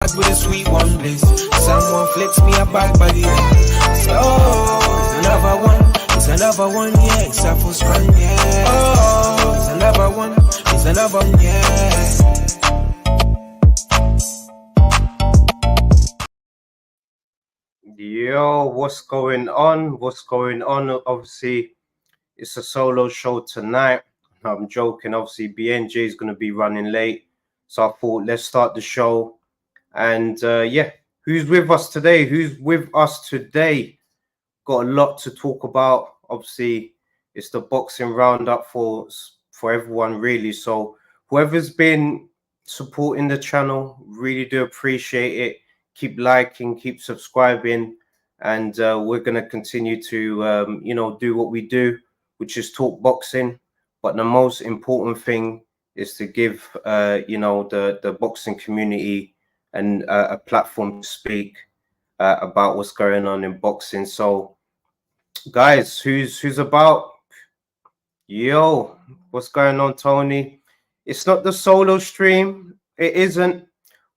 with a sweet one bliss. Someone flicks me a bad body. Say, oh, it's another one. It's another one, yeah. It's a full strand, yeah. Oh, it's another one. It's another one, yeah. Yo, what's going on? What's going on? Obviously, it's a solo show tonight. I'm joking. Obviously, BNJ is going to be running late. So I thought, let's start the show. And yeah, who's with us today? Got a lot to talk about. Obviously, it's the boxing roundup for everyone, really. So whoever's been supporting the channel, really do appreciate it. Keep liking, keep subscribing, and we're going to continue to do what we do, which is talk boxing. But the most important thing is to give the boxing community and a platform to speak about what's going on in boxing. So guys, who's about? Yo, what's going on, Tony? It's not the solo stream. It isn't.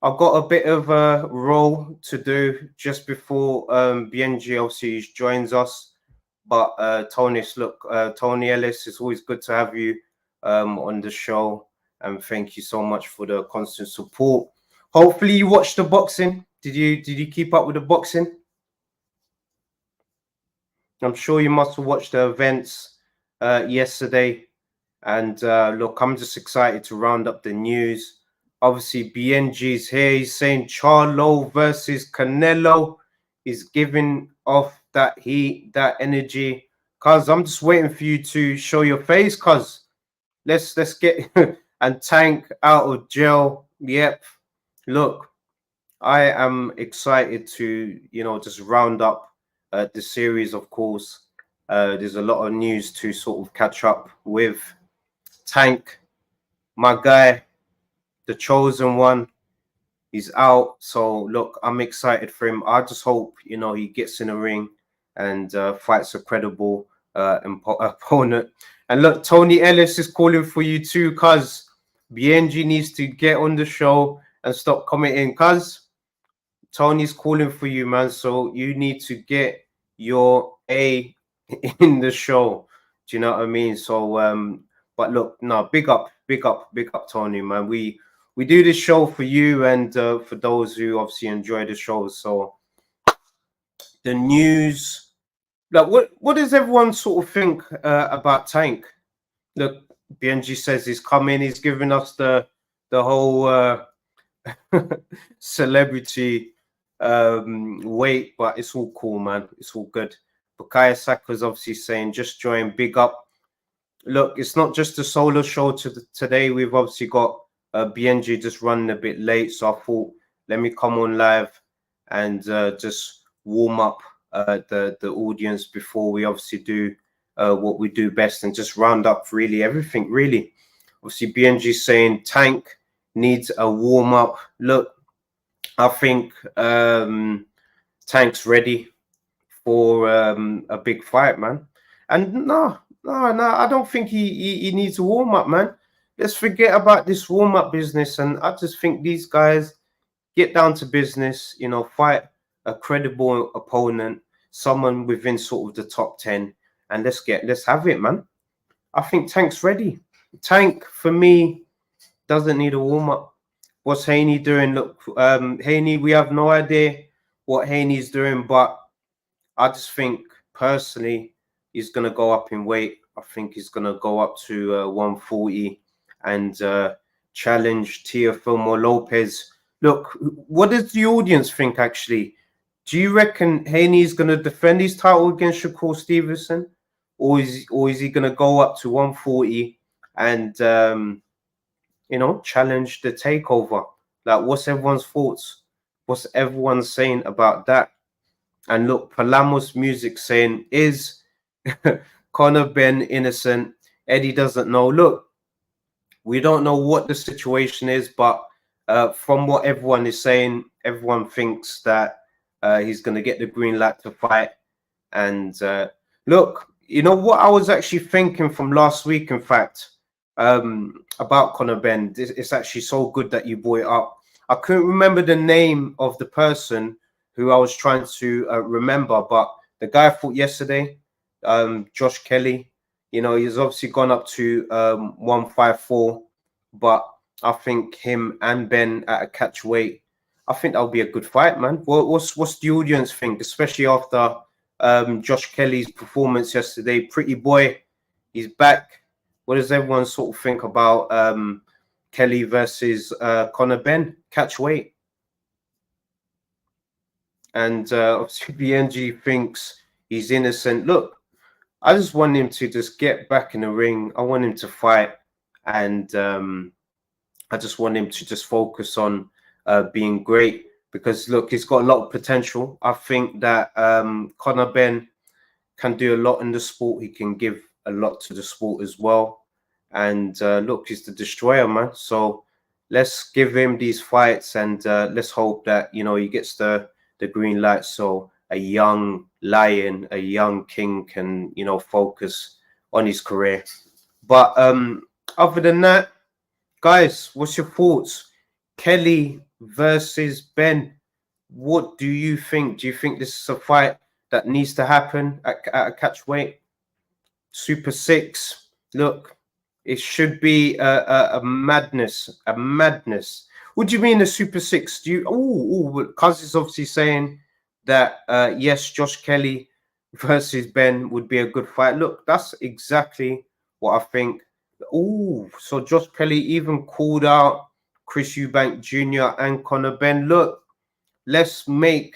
I've got a bit of a role to do just before BNG obviously joins us. But Tony Ellis, it's always good to have you on the show, and thank you so much for the constant support. Hopefully, you watched the boxing. Did you keep up with the boxing? I'm sure you must have watched the events yesterday. And look, I'm just excited to round up the news. Obviously, BNG's here. He's saying Charlo versus Canelo is giving off that heat, that energy. Cuz I'm just waiting for you to show your face, cuz. Let's get and Tank out of jail. Yep. Look, I am excited to, just round up the series, of course. There's a lot of news to sort of catch up with. Tank, my guy, the chosen one, he's out. So look, I'm excited for him. I just hope he gets in the ring and fights a credible opponent. And look, Tony Ellis is calling for you too, cuz BNG needs to get on the show and stop commenting, cuz Tony's calling for you, man. So you need to get your A in the show. Do you know what I mean? So but look, no, big up, Tony, man. We do this show for you and for those who obviously enjoy the show. So the news, like, what does everyone sort of think about Tank? Look, BNG says he's coming. He's giving us the whole celebrity wait, but it's all cool, man. It's all good. Bukayo Saka's obviously saying just join, big up. Look, it's not just a solo show today. We've obviously got BNG just running a bit late, so I thought let me come on live and just warm up the audience before we obviously do what we do best and just round up really everything. Really, obviously BNG saying Tank needs a warm up. Look, I think Tank's ready for a big fight, man. And no, I don't think he needs a warm up, man. Let's forget about this warm up business. And I just think these guys get down to business, fight a credible opponent, someone within sort of the top 10, and let's have it, man. I think Tank's ready. Tank, for me, doesn't need a warm up. What's Haney doing? Look, Haney, we have no idea what Haney's doing, but I just think personally he's going to go up in weight. I think he's going to go up to 140 and challenge Teofimo Lopez. Look, what does the audience think, actually? Do you reckon Haney's going to defend his title against Shakur Stevenson? Or is he going to go up to 140 and, challenge the takeover? Like, what's everyone's thoughts? What's everyone saying about that? And look, Palamos Music saying, is Conor Ben innocent? Eddie doesn't know. Look, we don't know what the situation is, but from what everyone is saying, everyone thinks that he's going to get the green light to fight. And look, you know what I was actually thinking from last week, in fact, about Conor Ben. It's actually so good that you brought it up. I couldn't remember the name of the person who I was trying to remember, but the guy I fought yesterday, Josh Kelly, you know, he's obviously gone up to 154, but I think him and Ben at a catch weight, I think that'll be a good fight, man. What's the audience think, especially after Josh Kelly's performance yesterday? Pretty boy, he's back. What does everyone sort of think about Kelly versus Conor Ben? Catch weight. And obviously BNG thinks he's innocent. Look, I just want him to just get back in the ring. I want him to fight. And I just want him to just focus on being great. Because, look, he's got a lot of potential. I think that Conor Ben can do a lot in the sport. He can give a lot to the sport as well. And look, he's the destroyer, man. So let's give him these fights, and let's hope that, you know, he gets the green light, so a young lion, a young king can, you know, focus on his career. But other than that, guys, what's your thoughts? Kelly versus Ben. What do you think? Do you think this is a fight that needs to happen at a catch weight? Super 6. Look, it should be a madness, a madness. What do you mean a Super 6? Do you? Oh, Cuz is obviously saying that yes, Josh Kelly versus Ben would be a good fight. Look, that's exactly what I think. Oh, so Josh Kelly even called out Chris Eubank Jr. and Conor Ben. Look, let's make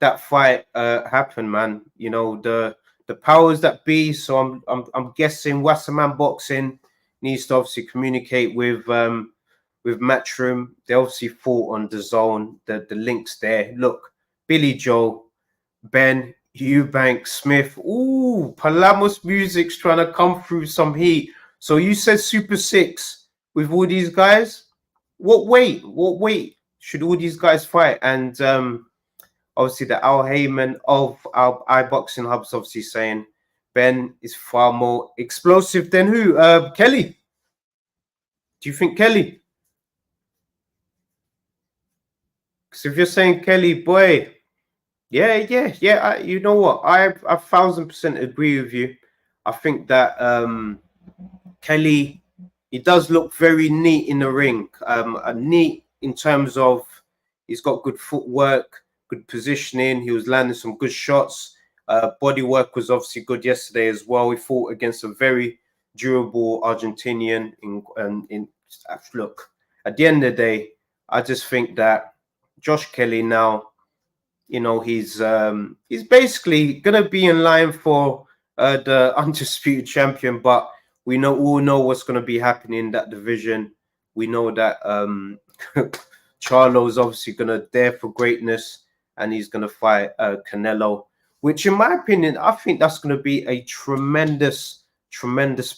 that fight happen, man. You know, the powers that be. So I'm guessing Wasserman Boxing needs to obviously communicate with Matchroom. They obviously fought on the zone. The links there. Look, Billy Joe, Ben, Eubank, Smith. Ooh, Palamos Music's trying to come through some heat. So you said Super 6 with all these guys. What weight? What weight should all these guys fight? And obviously the Al Heyman of our iBoxing Hub's obviously saying Ben is far more explosive than who? Kelly. Do you think Kelly? Because if you're saying Kelly, boy, yeah. You know what? I 1000% agree with you. I think that Kelly, he does look very neat in the ring. Neat in terms of he's got good footwork, good positioning. He was landing some good shots. Body work was obviously good yesterday as well. He fought against a very durable Argentinian. Look, at the end of the day, I just think that Josh Kelly now, you know, he's basically gonna be in line for the undisputed champion, but we all know what's gonna be happening in that division. We know that Charlo's obviously gonna dare for greatness, and he's gonna fight Canelo, which, in my opinion, I think that's gonna be a tremendous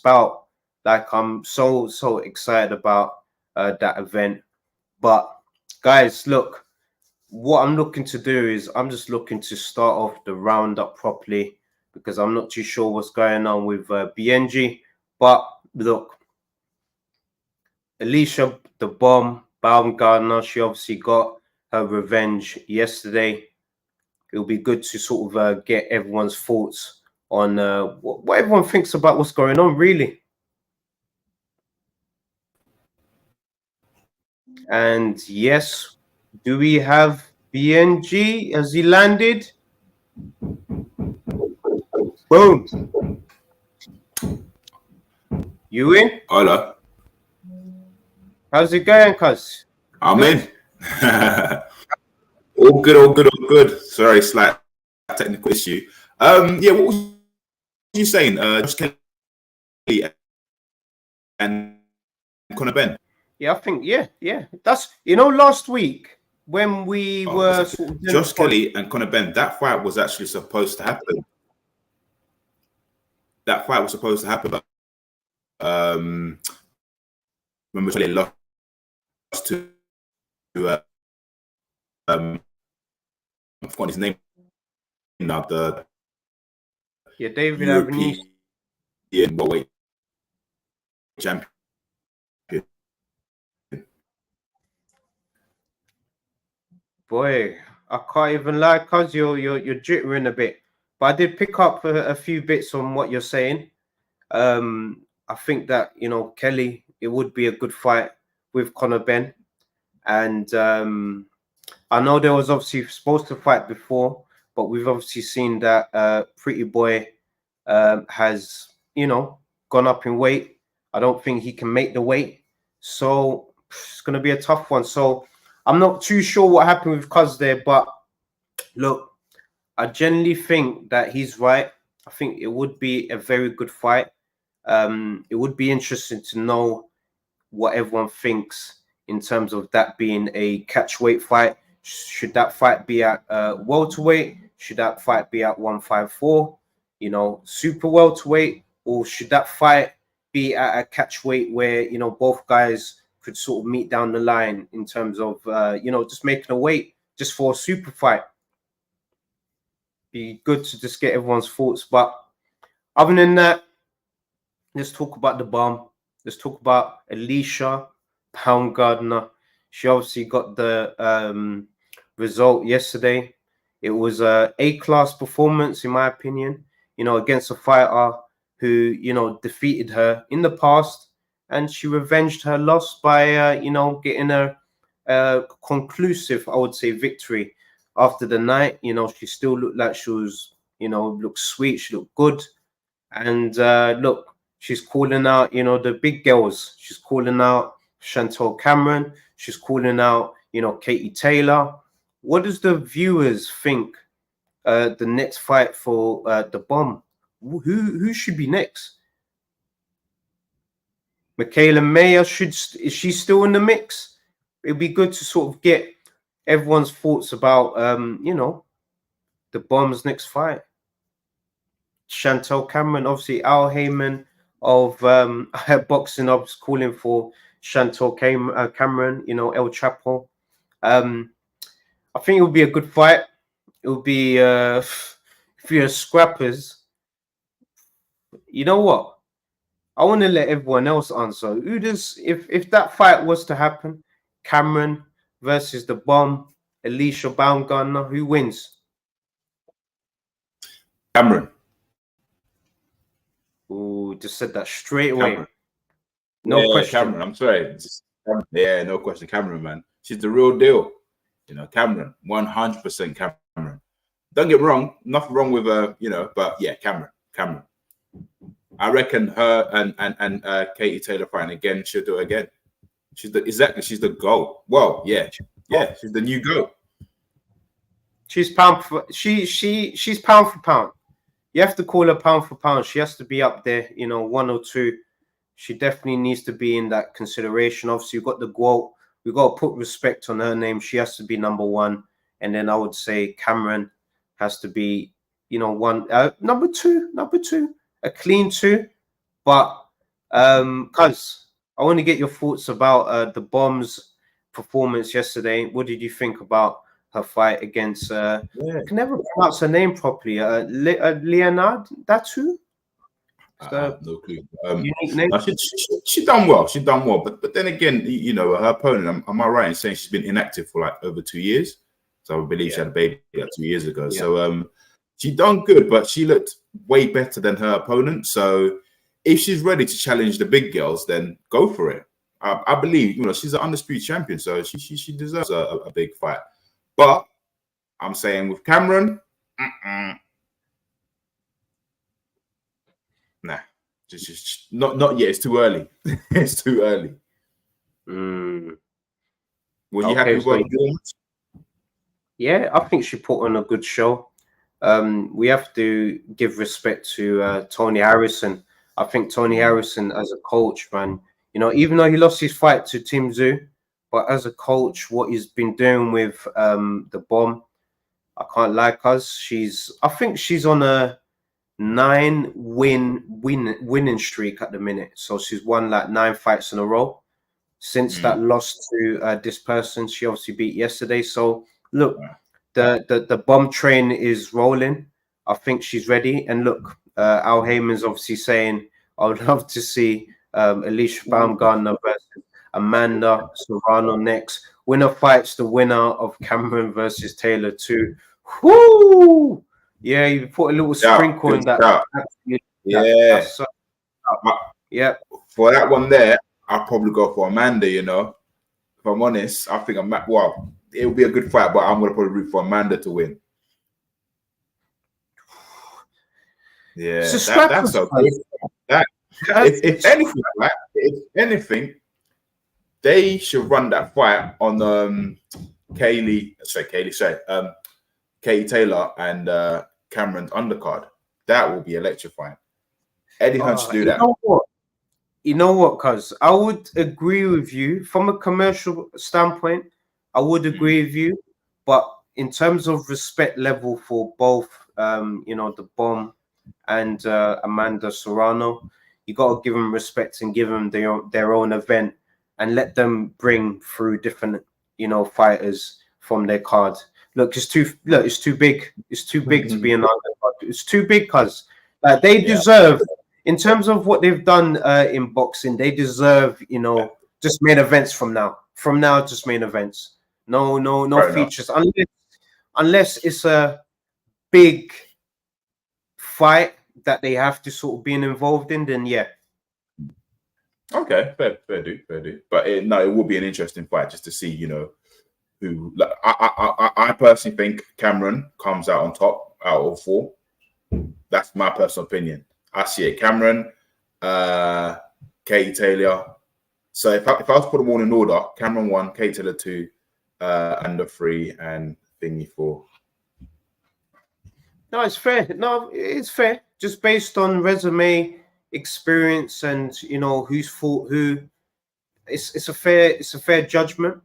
bout. Like, I'm so excited about that event. But guys, look, what I'm looking to do is I'm just looking to start off the roundup properly, because I'm not too sure what's going on with BNG. But look, Alicia the Bomb Baumgardner, she obviously got her revenge yesterday. It'll be good to sort of get everyone's thoughts on what everyone thinks about what's going on, really. And yes, do we have BNG? Has he landed? Boom. You in? Hola. How's it going, cuz? I'm in. All good. Sorry, slight technical issue. Yeah, what was you saying? Josh Kelly and Conor Ben. Yeah, I think, yeah. That's, you know, last week when we were sort of Josh Kelly and Conor Ben, that fight was actually supposed to happen. That fight was supposed to happen, but when Kelly lost to I've forgotten his name now, David European weight champion. Boy, I can't even lie, cause you're jittering a bit. But I did pick up a few bits on what you're saying. I think that Kelly, it would be a good fight with Conor Ben, and I know there was obviously supposed to fight before, but we've obviously seen that Pretty Boy has gone up in weight. I don't think he can make the weight, so it's going to be a tough one. So I'm not too sure what happened with Cuz there, but look, I generally think that he's right. I think it would be a very good fight. It would be interesting to know what everyone thinks in terms of that being a catchweight fight. Should that fight be at welterweight? Should that fight be at 154? Super welterweight, or should that fight be at a catchweight where both guys could sort of meet down the line in terms of just making a weight just for a super fight? Be good to just get everyone's thoughts. But other than that, let's talk about the bomb. Let's talk about Alicia Baumgardner. She obviously got the result yesterday. It was a A-class performance, in my opinion, against a fighter who, defeated her in the past, and she revenged her loss by, getting a conclusive, I would say, victory after the night. She still looked like she was, looked sweet. She looked good. And look, she's calling out, the big girls. She's calling out Chantel Cameron. She's calling out, Katie Taylor. What does the viewers think the next fight for the bomb? Who should be next? Michaela Mayer, is she still in the mix? It'd be good to sort of get everyone's thoughts about the bomb's next fight. Chantel Cameron, obviously Al Heyman of boxing ops calling for Chantel Cameron, El Chapo. I think it would be a good fight. It would be if you're scrappers. You know what? I want to let everyone else answer. Who does if that fight was to happen, Cameron versus the bomb, Alicia Baumgardner, who wins? Cameron. Oh, just said that straight away. Cameron. No question. Cameron. I'm sorry. Yeah, no question. Cameron, man. She's the real deal. Cameron, 100% Cameron. Don't get me wrong, nothing wrong with her, but yeah, Cameron. I reckon her and Katie Taylor fighting again, she'll do it again. She's the GOAT. Well, yeah, she's the new GOAT. She's pound for pound. You have to call her pound for pound. She has to be up there, 1 or 2. She definitely needs to be in that consideration. Obviously, you've got the GOAT. We've got to put respect on her name. She has to be number 1. And then I would say Cameron has to be, number two, a clean 2. But, Cuz, I want to get your thoughts about the Bomb's performance yesterday. What did you think about her fight against, I can never pronounce her name properly, Linardatou? No clue. She done well. But then again, her opponent. Am I right in saying she's been inactive for like over 2 years? So I believe she had a baby like 2 years ago. Yeah. So she done good, but she looked way better than her opponent. So if she's ready to challenge the big girls, then go for it. I believe she's an undisputed champion, so she deserves a big fight. But I'm saying with Cameron. Nah, just not yet. It's too early. It's too early. Were you happy with what you did? Yeah, I think she put on a good show. We have to give respect to Tony Harrison. I think Tony Harrison, as a coach, man, even though he lost his fight to Tim Tszyu, but as a coach, what he's been doing with the Bomb, I can't lie, cuz I think she's on a 9 winning streak at the minute. So she's won like 9 fights in a row since that loss to this person she obviously beat yesterday. So look, the Bomb train is rolling. I think she's ready. And look, Al Heyman's obviously saying I would love to see Alicia Baumgardner versus Amanda Serrano next. winner fights the winner of Cameron versus Taylor too. Whoo! Yeah, you put a little sprinkle in that. Yeah. Yeah. For that one there, I'll probably go for Amanda, you know. If I'm honest, I think well, it'll be a good fight, but I'm gonna probably root for Amanda to win. Yeah, that's a good that if anything, right? If anything, they should run that fight on Katie Taylor and Cameron's undercard. That will be electrifying. Eddie Hearn should do that. You know what, cuz I would agree with you from a commercial standpoint. I would agree with you, but in terms of respect level for both, you know, the Bomb and Amanda Serrano, you got to give them respect and give them their own event and let them bring through different, you know, fighters from their card. Look, it's too big. It's too big to be an undercard. It's too big, cuz like they deserve. In terms of what they've done in boxing, they deserve, you know, just main events from now. From now, just main events. No features. Unless it's a big fight that they have to sort of be involved in, then yeah. Okay, fair do. But it will be an interesting fight just to see, you know, who. Like, I personally think Cameron comes out on top out of 4. That's my personal opinion. I see it. Cameron, Katie Taylor. So if I was to put them all in order, Cameron 1, Katie Taylor 2, under 3, and Thingy 4. No, it's fair. No, it's fair. Just based on resume, experience, and you know who's fought who. It's a fair judgment.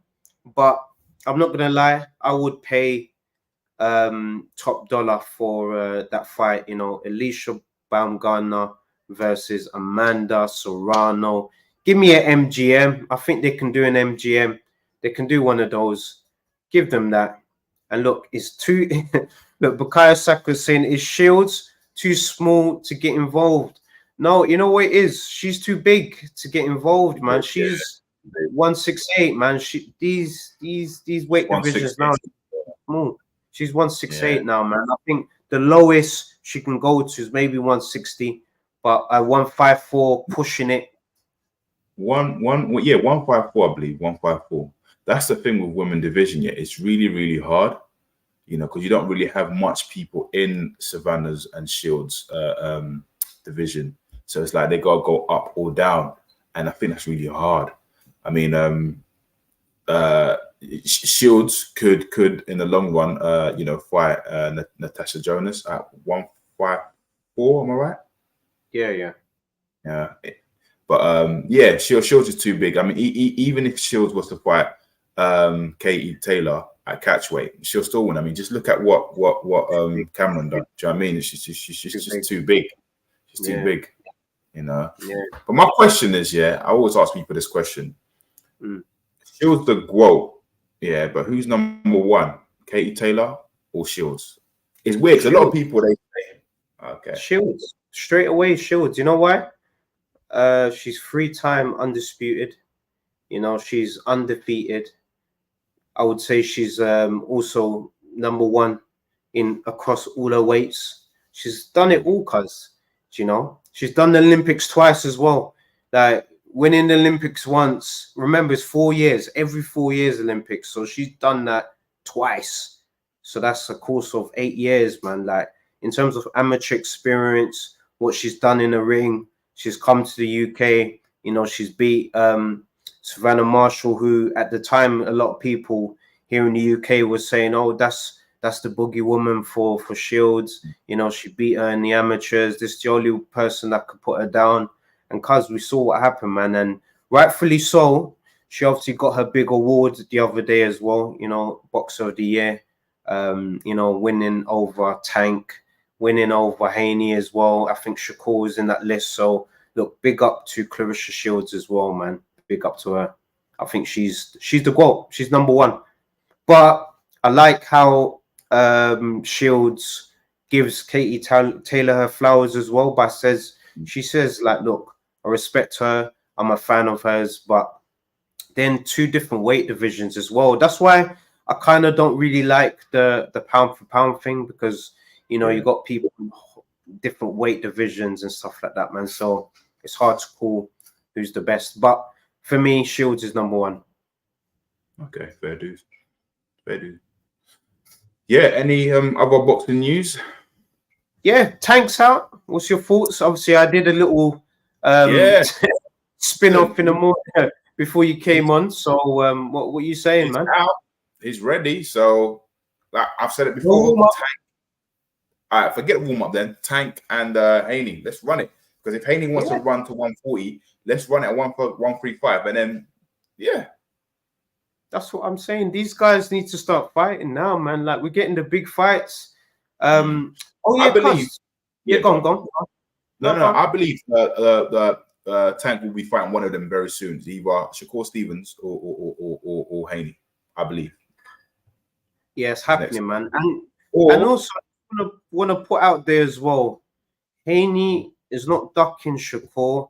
But I'm not gonna lie, I would pay top dollar for that fight. You know, Alicia Baumgardner versus Amanda Serrano. Give me an MGM. I think they can do an MGM. They can do one of those. Give them that. And look, it's too. Look, Bukayo Saka's saying, is Shields too small to get involved? No, you know what it is? She's too big to get involved, man. She's 168, man. These weight divisions now. She's 168 now, man. I think the lowest she can go to is maybe 160, but 154 pushing it. 154, I believe. 154. That's the thing with women division. Yeah, it's really, really hard, you know, because you don't really have much people in Savannah's and Shields division. So it's like they gotta go up or down, and I think that's really hard. I mean, Shields could in the long run, you know, fight Natasha Jonas at 154. Am I right? Yeah. But Shields is too big. I mean, even if Shields was to fight Katie Taylor at catchweight, she'll still win. I mean, just look at what Cameron done. Do you know what I mean? She's just too big. She's too big, you know. Yeah. But my question is, I always ask people this question. Shields the GOAT, but who's number 1? Katie Taylor or Shields? It's weird because a lot of people they say, okay, Shields straight away. Shields. You know why? She's 3-time undisputed. You know, she's undefeated. I would say she's also number 1 across all her weights. She's done it all, cuz, you know. She's done the Olympics twice as well. Like winning the Olympics once. Remember, it's 4 years. Every 4 years Olympics. So she's done that twice. So that's a course of 8 years, man. Like in terms of amateur experience, what she's done in the ring. She's come to the UK, you know, she's beat Savannah Marshall, who at the time, a lot of people here in the UK were saying, oh, that's the boogie woman for Shields. You know, she beat her in the amateurs. This is the only person that could put her down. And cuz we saw what happened, man. And rightfully so, she obviously got her big award the other day as well, you know, Boxer of the Year, you know, winning over Tank, winning over Haney as well. I think Shakur was in that list. So look, big up to Clarissa Shields as well, man. Big up to her. I think she's the GOAT. She's number 1. But I like how Shields gives Katie Taylor her flowers as well. She says like, look, I respect her. I'm a fan of hers, but then 2 different weight divisions as well. That's why I kind of don't really like the pound for pound thing, because you know you got people in different weight divisions and stuff like that, man. So it's hard to call who's the best. But for me, Shields is number 1. Okay, fair dues. Fair dues. Yeah, any other boxing news? Yeah, Tank's out. What's your thoughts? Obviously, I did a little spin off in the morning before you came on. So what were you saying, man? Out. He's ready. So like I've said it before. Tank. All right, forget warm up then. Tank and Haney. Let's run it. Because if Haney wants to run to 140, let's run it at 135. And then that's what I'm saying. These guys need to start fighting now, man. Like, we're getting the big fights. I believe. Go on. No. I believe Tank will be fighting one of them very soon. It's either Shakur Stevens or Haney. I believe. Yeah, it's happening, man. And also, I want to put out there as well, Haney is not ducking Shakur.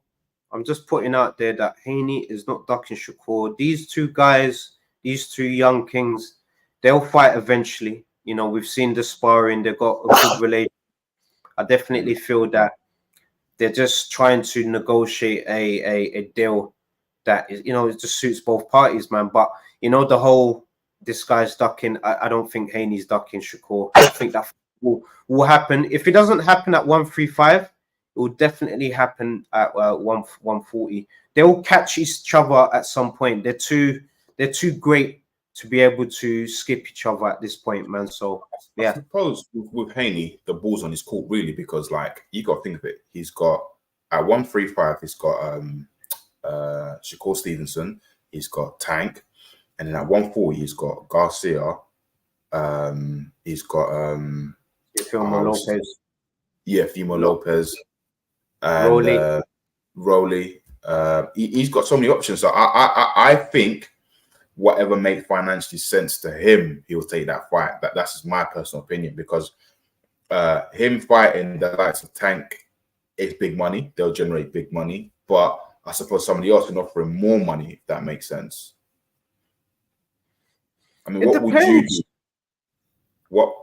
I'm just putting out there that Haney is not ducking Shakur. These 2 guys, these 2 young kings, they'll fight eventually. You know, we've seen the sparring. They've got a good relationship. I definitely feel that they're just trying to negotiate a deal that is, you know, it just suits both parties, man. But, you know, the whole, this guy's ducking, I don't think Haney's ducking Shakur. I think that will happen. If it doesn't happen at 135, it will definitely happen at 140. They will catch each other at some point. They're too great to be able to skip each other at this point, man. So I suppose with Haney, the ball's on his court really, because like you got to think of it. He's got at 135, he's got Shakur Stevenson, he's got Tank, and then at 140, he's got Garcia, he's got Fimo Lopez. Yeah, Fimo Lopez, and Rolly. He's got so many options. So I think whatever makes financially sense to him, he'll take that fight. That's just my personal opinion, because him fighting the likes of Tank is big money. They'll generate big money, but I suppose somebody else can offer him more money, if that makes sense. I mean, what would you do? What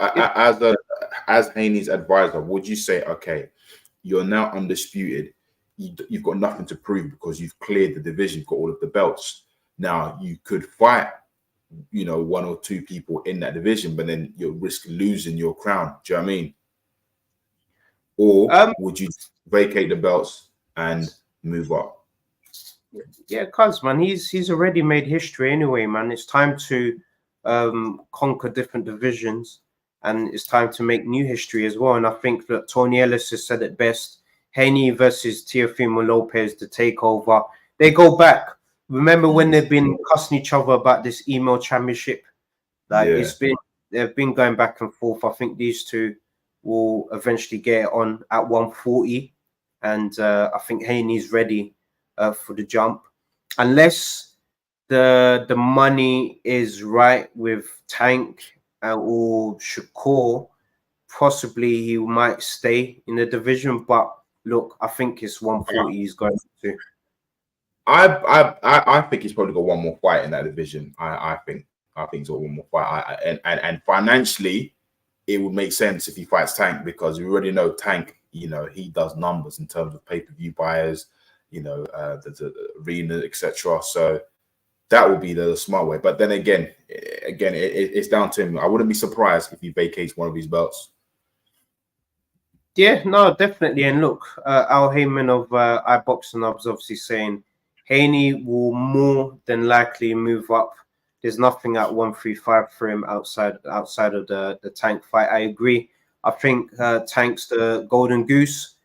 as Haney's advisor, would you say, okay, you're now undisputed, you've got nothing to prove because you've cleared the division, you've got all of the belts. Now you could fight, you know, 1 or 2 people in that division, but then you'll risk losing your crown. Do you know what I mean? Or would you vacate the belts and move up? Yeah, cuz man, he's already made history anyway, man. It's time to conquer different divisions, and it's time to make new history as well. And I think that Tony Ellis has said it best. Haney versus Teofimo Lopez, the takeover. They go back. Remember when they've been cussing each other about this email championship? Like they've been going back and forth. I think these 2 will eventually get it on at 140, and I think Haney's ready for the jump, unless the money is right with Tank or Shakur. Possibly he might stay in the division, but look, I think it's 140 he's going to. I think he's probably got one more fight in that division. I think he's got one more fight. And financially, it would make sense if he fights Tank, because we already know Tank, you know, he does numbers in terms of pay-per-view buyers, you know, the arena, etc. So that would be the smart way. But then again, it's down to him. I wouldn't be surprised if he vacates one of his belts. Yeah, no, definitely. And look, Al Heyman of iBoxing was obviously saying Haney will more than likely move up. There's nothing at 135 for him outside of the Tank fight. I agree. I think Tank's the golden goose.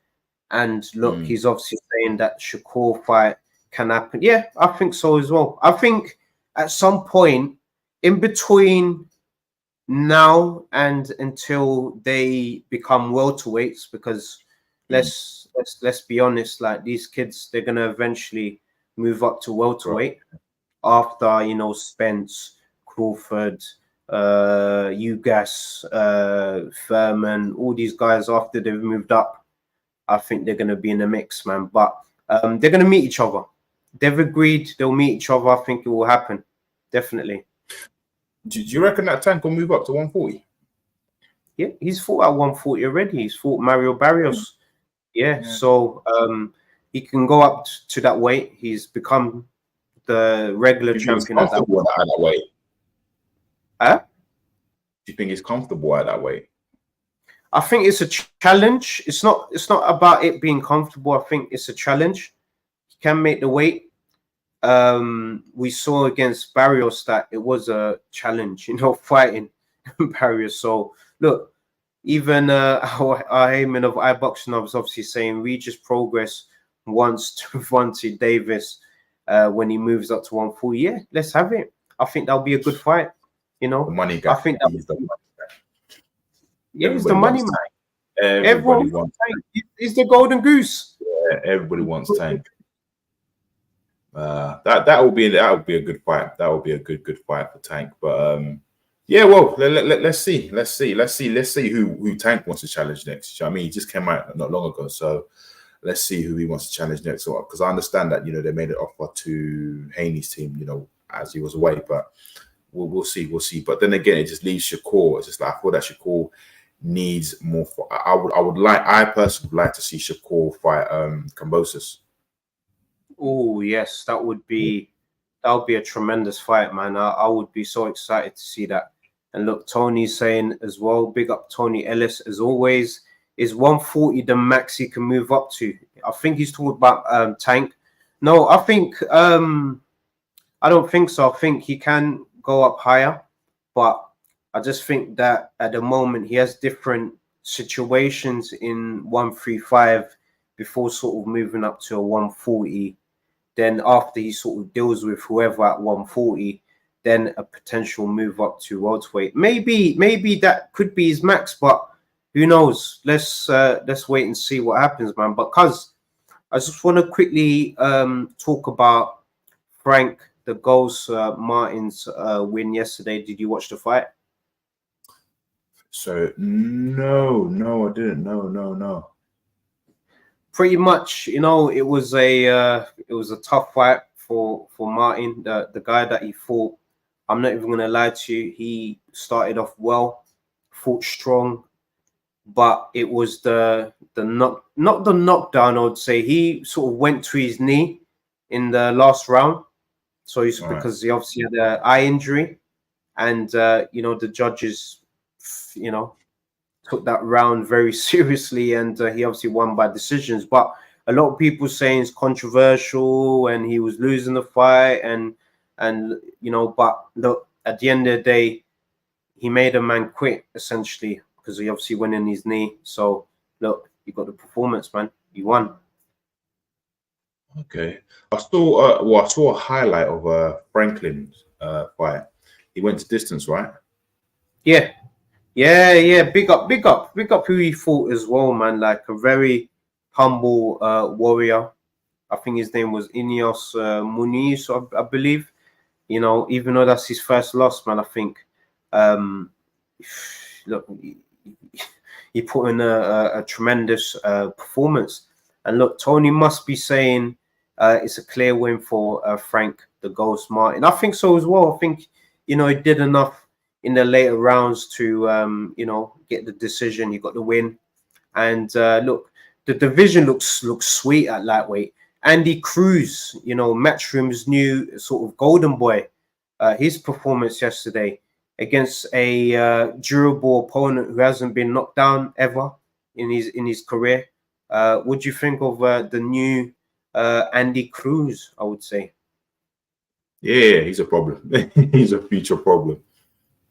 And look, he's obviously saying that Shakur fight can happen. Yeah, I think so as well. I think at some point in between now and until they become welterweights, because let's be honest, like these kids, they're gonna eventually move up to welterweight after, you know, Spence, Crawford, Ugas, Furman, all these guys. After they've moved up, I think they're gonna be in the mix, man. But they're gonna meet each other. they've agreed they'll meet each other. I think it will happen. Definitely. Do you reckon that Tank will move up to 140? Yeah, he's fought at 140 already. He's fought Mario Barrios. Yeah. So he can go up to that weight. He's become the regular champion at that weight. Huh? Do you think he's comfortable at that weight? I think it's a challenge. It's not about it being comfortable. I think it's a challenge. He can make the weight. We saw against Barrios that it was a challenge, fighting Barrios. So look, even our Heyman of iBoxing was obviously saying we just progress once to Gervonta Davis when he moves up to 140. Yeah, let's have it. I think that'll be a good fight. The money guy. I think that he's the money guy. Yeah, he's the money man. Everybody wants Tank. He's the golden goose. Yeah, everybody wants Tank. That will be a good fight. That will be a good fight for Tank. But yeah, well, let's see who Tank wants to challenge next. You know what I mean, he just came out not long ago, so let's see who he wants to challenge next. Because I understand that they made an offer to Haney's team, as he was away, but we'll see. But then again, it just leaves Shakur. It's just like I feel that Shakur needs more. I personally would like to see Shakur fight Kambosos. Oh yes, that would be a tremendous fight, man. I would be so excited to see that. And look, Tony's saying as well, big up Tony Ellis as always. Is 140 the max he can move up to? I think he's talking about Tank. No, I think I don't think so. I think he can go up higher, but I just think that at the moment he has different situations in 135 before sort of moving up to a 140. Then after he sort of deals with whoever at 140, then a potential move up to welterweight. Maybe that could be his max, but who knows? Let's wait and see what happens, man. But cuz I just want to quickly talk about Frank the Ghost Martin's win yesterday. Did you watch the fight? So no, I didn't. No. Pretty much, it was a tough fight for Martin, the guy that he fought. I'm not even gonna lie to you. He started off well, fought strong, but it was not the knockdown. I would say he sort of went to his knee in the last round. So because he obviously had an eye injury, and the judges, took that round very seriously, and he obviously won by decisions. But a lot of people saying it's controversial and he was losing the fight, and but look, at the end of the day, he made a man quit essentially because he obviously went in his knee. So look, you got the performance, man. You won. Okay, I saw a highlight of Franklin's fight. He went to distance, right? Yeah. Big up who he fought as well, man. Like a very humble warrior. I think his name was Ineos Muniz, I believe. Even though that's his first loss, man, I think look, he put in a tremendous performance. And look, Tony must be saying it's a clear win for Frank the Ghost Martin. I think so as well. I think he did enough in the later rounds to get the decision. He got the win. And look, the division looks sweet at lightweight. Andy Cruz, Matchroom's new sort of golden boy, his performance yesterday against a durable opponent who hasn't been knocked down ever in his career. What do you think of the new Andy Cruz? I would say. Yeah, he's a problem. He's a future problem.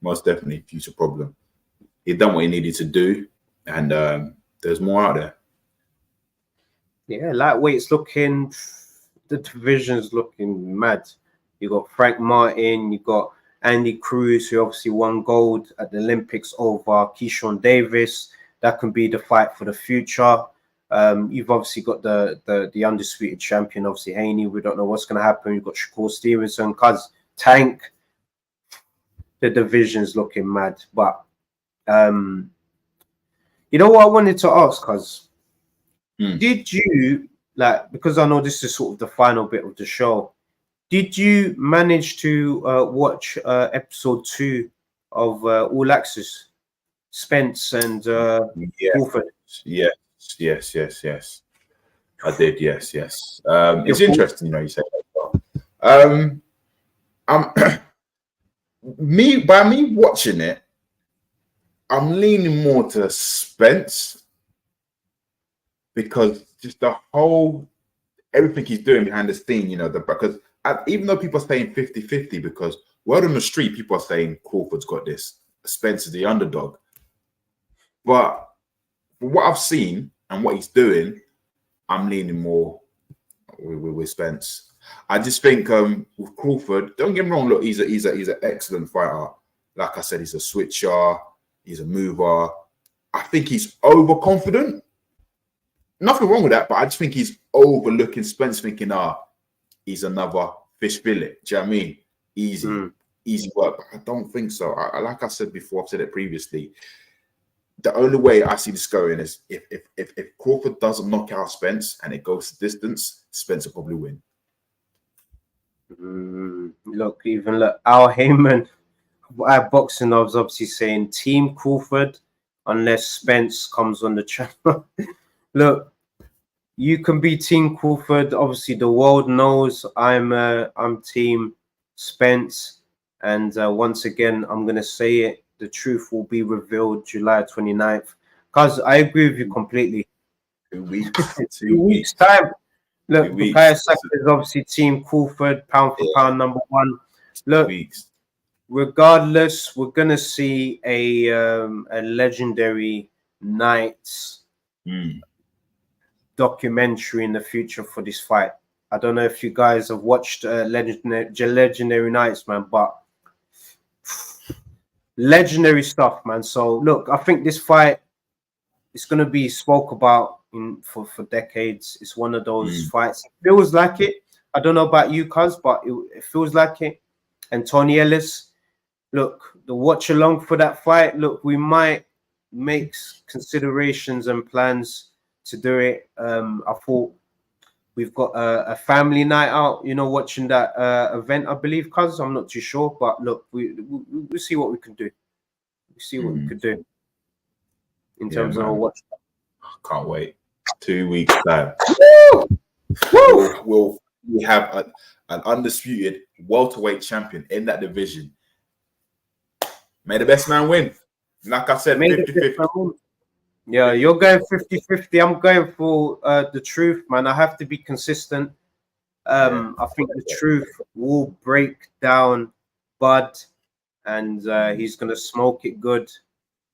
Most definitely future problem. He done what he needed to do, and there's more out there. Yeah, lightweight's the division's looking mad. You got Frank Martin, you got Andy Cruz, who obviously won gold at the Olympics over Keyshawn Davis. That can be the fight for the future. You've obviously got the undisputed champion, obviously Haney. We don't know what's going to happen. You've got Shakur Stevenson, cuz Tank. The division's looking mad. But you know what I wanted to ask, cuz did you like, because I know this is sort of the final bit of the show, did you manage to watch episode 2 of All Access, Spence and Crawford? Yes. I did. Yes. It's interesting, you say that. By me watching it, I'm leaning more to Spence, because just the whole everything he's doing behind the scene, because even though people are saying 50-50, because word on the street, people are saying Crawford's got this, Spence is the underdog. But from what I've seen and what he's doing, I'm leaning more with Spence. I just think with Crawford, don't get me wrong, look, he's an excellent fighter. Like I said, he's a switcher, he's a mover. I think he's overconfident. Nothing wrong with that, but I just think he's overlooking Spence, thinking, he's another fish fillet. Do you know what I mean? Easy work. But I don't think so. Like I said before, I've said it previously. The only way I see this going is if Crawford doesn't knock out Spence and it goes to distance, Spence will probably win. Look, Al Heyman at Boxing was obviously saying Team Crawford unless Spence comes on the channel. Look, you can be Team Crawford. Obviously, the world knows I'm Team Spence. And once again, I'm going to say it. The truth will be revealed July 29th. Because I agree with you completely. 2 weeks. 2 weeks' time. Look, Bukayo Saka is obviously Team Crawford, pound for pound, number one. Look, regardless, we're going to see a legendary Knights documentary in the future for this fight. I don't know if you guys have watched Legendary Knights, man, but legendary stuff, man. So look, I think this fight is going to be spoke about for decades. It's one of those fights. It feels like it. I don't know about you, cuz, but it feels like it. And Tony Ellis, look, the watch along for that fight. Look, we might make considerations and plans to do it. I thought we've got a family night out, watching that event, I believe, cuz. I'm not too sure, but look, we'll see what we can do. We'll see what we could do in terms of watch. Can't wait. 2 weeks time. We have an undisputed welterweight champion in that division. May the best man win. Like I said, 50-50. Yeah, you're going 50-50. I'm going for the truth, man. I have to be consistent. I think the truth will break down Bud, and he's going to smoke it good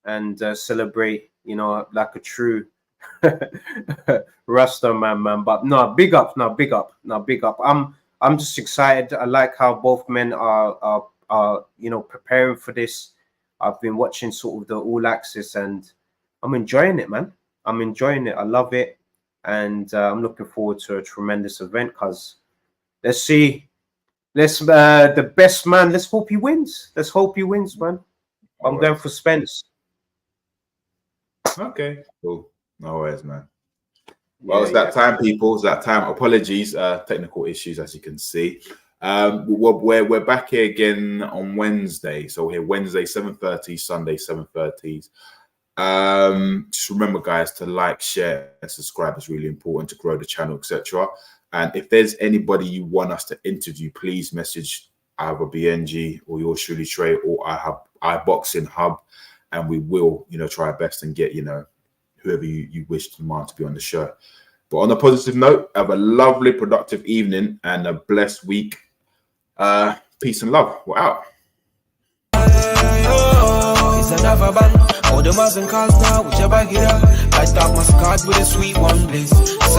and celebrate, like a true Rasta man. But no, big up. I'm just excited. I like how both men are preparing for this. I've been watching sort of the All Access, and I'm enjoying it, man. I'm enjoying it. I love it. And I'm looking forward to a tremendous event, because let's see. The best man, let's hope he wins. Let's hope he wins, man. I'm going for Spence. Okay, cool. No worries, man. Well, it's that time, people. It's that time. Apologies, technical issues, as you can see. We're back here again on Wednesday. So we're here Wednesday 7:30, Sunday 7:30. Just remember, guys, to like, share, and subscribe is really important to grow the channel, etc. And if there's anybody you want us to interview, please message either BNG or yours truly Trey or iBoxing Hub, and we will, try our best and get, whoever you wish to demand to be on the show. But on a positive note, have a lovely, productive evening and a blessed week. Peace and love. We're out. It's another band. All the Muslim cars now, whichever get up. I start my card with a sweet one, please.